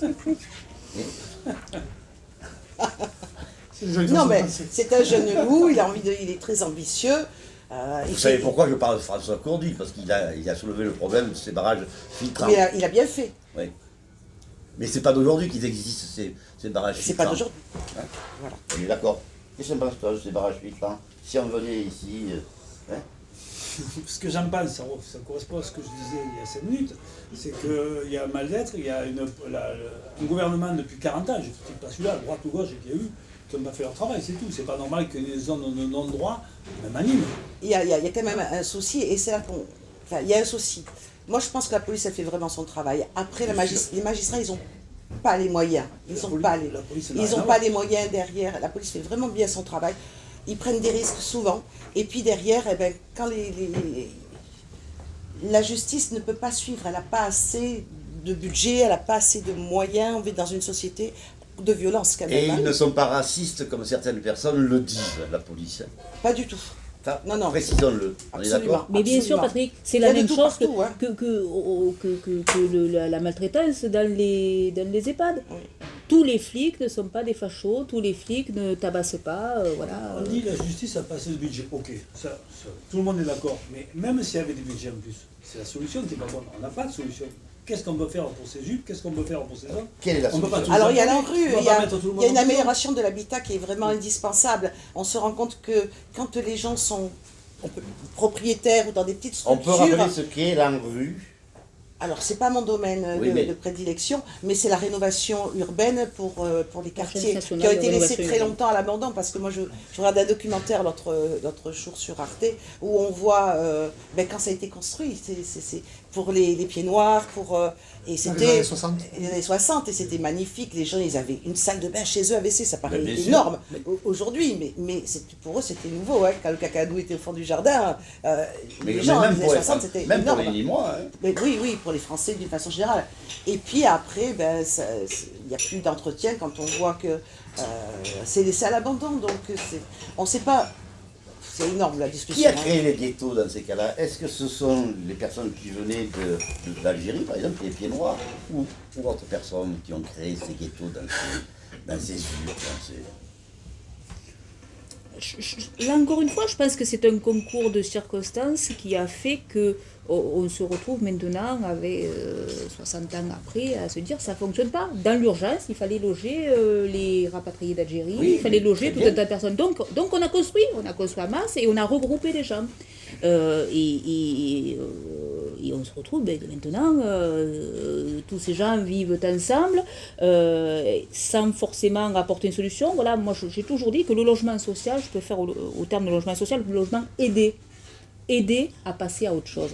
Non mais c'est un jeune loup, il est très ambitieux. Vous savez pourquoi je parle de François Courdy? Parce qu'il a soulevé le problème de ces barrages filtrants. Mais il a bien fait. Oui. Mais c'est pas d'aujourd'hui qu'ils existent ces barrages filtrants. C'est pas d'aujourd'hui. Hein? Voilà. On est d'accord. Qu'est-ce que tu penses toi de ces barrages filtrants? Si on venait ici... hein? Ce que j'en pense, ça correspond à ce que je disais il y a 5 minutes, c'est qu'il y a un mal-être, il y a un gouvernement depuis 40 ans, je ne dis pas celui-là, à droite ou gauche, qu'il y a eu, qui n'ont pas fait leur travail, c'est tout. C'est pas normal que les zones de non-droit, même animent. Il y a quand même un souci, et c'est là qu'on... Enfin, il y a un souci. Moi, je pense que la police, elle fait vraiment son travail. Après, les magistrats, ils n'ont pas les moyens. Ils n'ont pas les moyens derrière. La police fait vraiment bien son travail. Ils prennent des risques souvent. Et puis derrière, eh ben, quand la justice ne peut pas suivre, elle n'a pas assez de budget, elle n'a pas assez de moyens. On vit dans une société de violence quand même. Et ils ne sont pas racistes comme certaines personnes le disent, la police. Pas du tout. Enfin, non. Précisons-le. On est d'accord? Mais bien sûr, Patrick, c'est la même chose partout, hein. que la maltraitance dans les EHPAD. Oui. Tous les flics ne sont pas des fachos, tous les flics ne tabassent pas, voilà. On dit la justice a passé le budget, ok, ça, tout le monde est d'accord, mais même s'il y avait des budgets en plus, c'est la solution qui n'est pas bonne, on n'a pas de solution. Qu'est-ce qu'on peut faire pour ces jupes? Qu'est-ce qu'on peut faire pour ces hommes? Quelle est la solution? Alors il y a l'ANRU, il y a une amélioration de l'habitat qui est vraiment indispensable. On se rend compte que quand les gens sont propriétaires ou dans des petites structures... On peut rappeler ce qu'est l'ANRU? Alors, c'est pas mon domaine de prédilection, mais c'est la rénovation urbaine pour les quartiers, qui ont été laissés très longtemps à l'abandon, parce que moi, je regarde un documentaire l'autre jour sur Arte, où on voit quand ça a été construit, c'est pour les pieds noirs, et c'était les années 60. Les années 60, et c'était magnifique, les gens, ils avaient une salle de bain chez eux à WC, ça paraît énorme aujourd'hui, mais pour eux, c'était nouveau, hein, quand le cacadou était au fond du jardin, les gens, dans les années 60, c'était énorme. Même pour les Limois. Hein. Mais oui, pour les Français d'une façon générale. Et puis après, il n'y a plus d'entretien quand on voit que c'est laissé à l'abandon. Donc on ne sait pas, c'est énorme la discussion. Qui a créé les ghettos dans ces cas-là? Est-ce que ce sont les personnes qui venaient d'Algérie, par exemple, les pieds noirs, ou d'autres personnes qui ont créé ces ghettos dans ces îles? Là encore une fois, je pense que c'est un concours de circonstances qui a fait que on se retrouve maintenant, avec 60 ans après, à se dire ça ne fonctionne pas. Dans l'urgence, il fallait loger les rapatriés d'Algérie, il fallait loger tout un tas de personnes. Donc on a construit en masse et on a regroupé les gens. Et on se retrouve maintenant, tous ces gens vivent ensemble sans forcément apporter une solution. Voilà, moi j'ai toujours dit que le logement social, je peux faire au terme de logement social, le logement aider à passer à autre chose.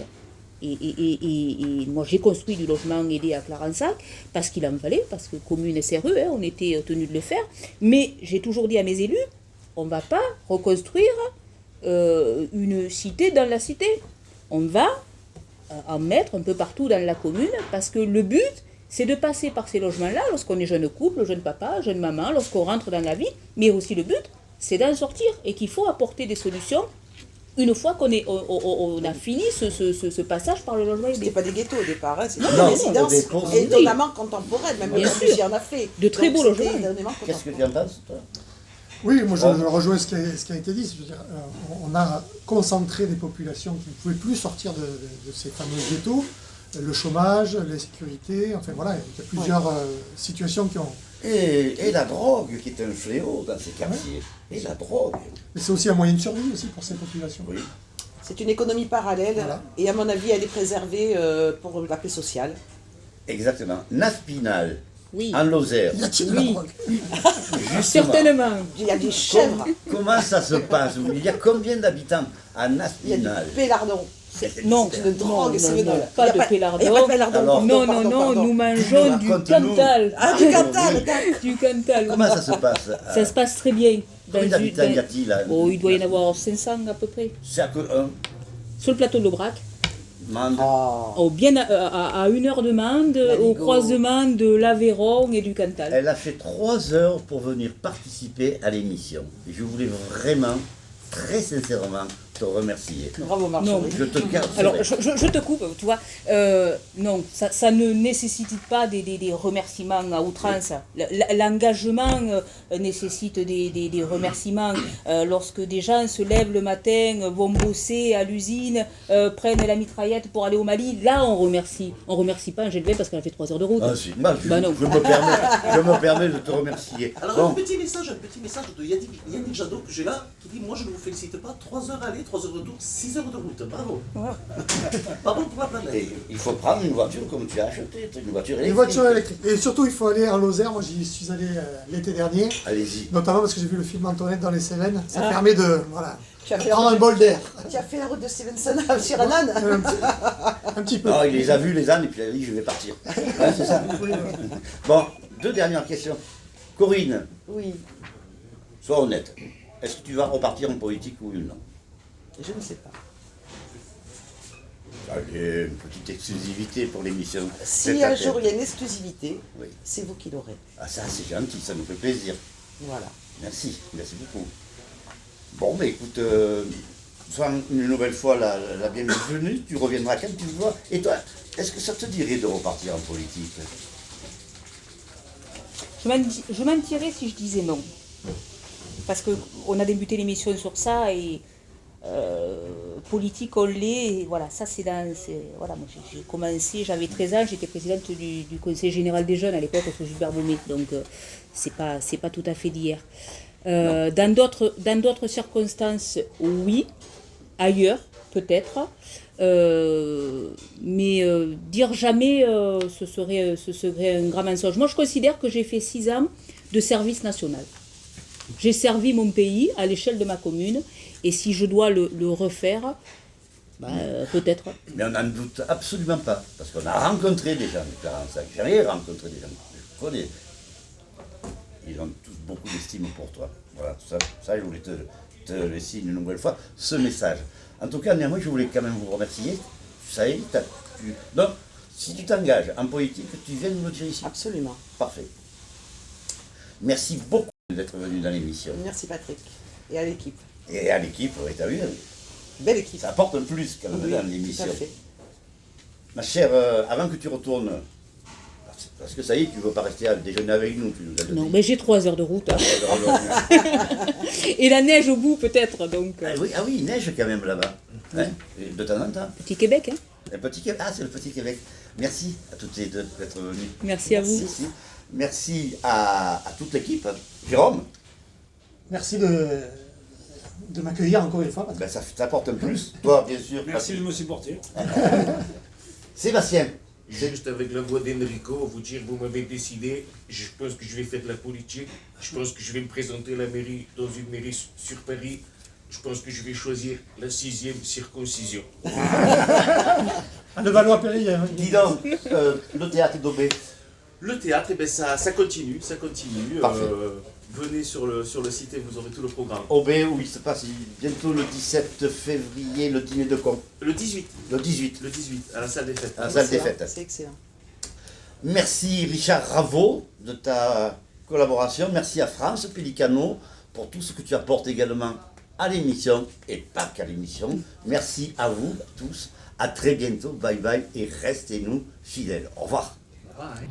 Et moi j'ai construit du logement aidé à Clarensac parce qu'il en fallait, parce que commune SRE, on était tenu de le faire. Mais j'ai toujours dit à mes élus, on ne va pas reconstruire une cité dans la cité. On va en mettre un peu partout dans la commune parce que le but, c'est de passer par ces logements-là lorsqu'on est jeune couple, jeune papa, jeune maman, lorsqu'on rentre dans la vie. Mais aussi le but, c'est d'en sortir et qu'il faut apporter des solutions une fois qu'on a fini ce passage par le logement aidé. C'était pas des ghettos au départ, hein, c'était des résidences étonnamment contemporaines, même le Corbusier en a fait. De très beaux logements. Qu'est-ce que tu en penses, toi? Oui, moi je rejoins ce qui a été dit. Je veux dire, on a concentré des populations qui ne pouvaient plus sortir de ces fameux ghettos. Le chômage, l'insécurité, enfin voilà, il y a plusieurs situations qui ont... Et la drogue, qui est un fléau dans ces quartiers. Et la drogue. Mais c'est aussi un moyen de survie aussi pour ces populations. Oui. C'est une économie parallèle, et à mon avis, elle est préservée pour la paix sociale. Exactement. Naspinal, en Lozère. Y a-t-il de la drogue? Certainement. Il y a des chèvres. Comment ça se passe? Il y a combien d'habitants à Il y a Naspinal? du pélardon. Non, C'est une drogue, c'est une drogue. pas Il y a de pas- pélardon. il y a pas de pélardon. Alors- Non, Pardon, non, non, pardon. nous mangeons du Raconte-nous. Cantal. Ah, du Cantal, d'accord. Du Cantal. Comment ça se passe Ça se passe très bien. Combien Dans d'habitants une- y a-t-il là Oh, il doit y en avoir 500 à peu près. C'est à que un. Sur le plateau de l'Aubrac. Mande. Oh, bien à 1 heure de Mende, au croisement de l'Aveyron et du Cantal. Elle a fait 3 heures pour venir participer à l'émission. Et je voulais vraiment, très sincèrement, te remercier. Bravo Marjorie. Je te garde. Alors, je te coupe, tu vois. Non, ça ne nécessite pas des remerciements à outrance. L'engagement nécessite des remerciements. Lorsque des gens se lèvent le matin, vont bosser à l'usine, prennent la mitraillette pour aller au Mali, là on remercie. On remercie pas Angèle Vey parce qu'elle a fait 3 heures de route. Ah, si. Bah, non. je me permets de te remercier. Alors, Bon. un petit message de Yannick Jadot que j'ai là, qui dit: moi je ne vous félicite pas, 3 heures aller, 3 heures retour, 6 heures de route, bravo. Bravo pour la planète. Et il faut prendre une voiture comme tu as acheté, une voiture électrique. Une voiture électrique. Et surtout, il faut aller en Lozère. Moi, j'y suis allé l'été dernier. Allez-y. Notamment parce que j'ai vu le film Antoinette dans les Cévennes. Ça permet de Tu as fait prendre un bol d'air. Tu as fait la route de Stevenson sur un âne. Un petit peu. Non, il les a vus, les ânes, et puis il a dit: je vais partir. Ouais, c'est ça. Bon, 2 dernières questions. Corinne, Oui, sois honnête. Est-ce que tu vas repartir en politique ou non? je ne sais pas. Allez, une petite exclusivité pour l'émission. Si un jour il y a une exclusivité, Oui. c'est vous qui l'aurez. Ah, ça, c'est gentil, ça nous fait plaisir. Voilà. Merci beaucoup. Bon, mais écoute, sois une nouvelle fois la bienvenue, tu reviendras quand tu veux. Et toi, est-ce que ça te dirait de repartir en politique? Je mentirais si je disais non. Parce qu'on a débuté l'émission sur ça et politique on l'est. Et voilà, ça c'est voilà, moi j'ai commencé, j'avais 13 ans, j'étais présidente du Conseil général des jeunes à l'époque sous Gilbert Baumé. Donc c'est pas tout à fait d'hier. Dans d'autres circonstances, oui. Ailleurs, peut-être. Mais dire jamais, ce serait un grand mensonge. Moi, je considère que j'ai fait 6 ans de service national. J'ai servi mon pays à l'échelle de ma commune, et si je dois le refaire, peut-être. Mais on n'en doute absolument pas, parce qu'on a rencontré des gens de 45. J'ai rien rencontré des gens que je connais. Ils ont tous beaucoup d'estime pour toi. Voilà, ça je voulais te laisser une nouvelle fois ce message. En tout cas, néanmoins, je voulais quand même vous remercier. Ça y est, donc, si tu t'engages en politique, tu viens nous le dire ici. Absolument. Parfait. Merci beaucoup d'être venu dans l'émission. Merci Patrick. Et à l'équipe. Et à l'équipe, oui, t'as vu, Belle équipe. ça apporte un plus quand même Oui, dans l'émission. tout à fait. Ma chère, avant que tu retournes, parce que ça y est, tu ne veux pas rester à déjeuner avec nous, tu nous as Non, dit. mais j'ai 3 heures de route. Hein. Et la neige au bout, peut-être. Donc, Ah oui, il neige quand même là-bas. Hein, de temps en temps. Petit Québec, hein. Le petit Québec. Ah, c'est le petit Québec. Merci à toutes les deux d'être venues. Merci à vous. Merci à toute l'équipe. Jérôme, Merci de m'accueillir encore une fois. Patrick. ben, ça t'apporte un plus. Toi, bien sûr. Merci de me supporter. Sébastien. Juste avec la voix d'Enrico, vous dire, vous m'avez décidé, je pense que je vais faire de la politique, je pense que je vais me présenter à la mairie, dans une mairie sur Paris, je pense que je vais choisir la 6e circoncision. À Levallois-Perry. Dis donc, le théâtre d'Aubé. Le théâtre, eh ben ça continue. Parfait. Venez sur le site et vous aurez tout le programme. Aubé, où il se passe bientôt le 17 février, le dîner de con. Le 18. Le 18. Le 18, à la salle des fêtes. À la salle des fêtes. C'est excellent. Merci Richard Raveau de ta collaboration. Merci à France Pelicano pour tout ce que tu apportes également à l'émission et pas qu'à l'émission. Merci à vous tous. À très bientôt. Bye bye et restez-nous fidèles. Au revoir. Bye.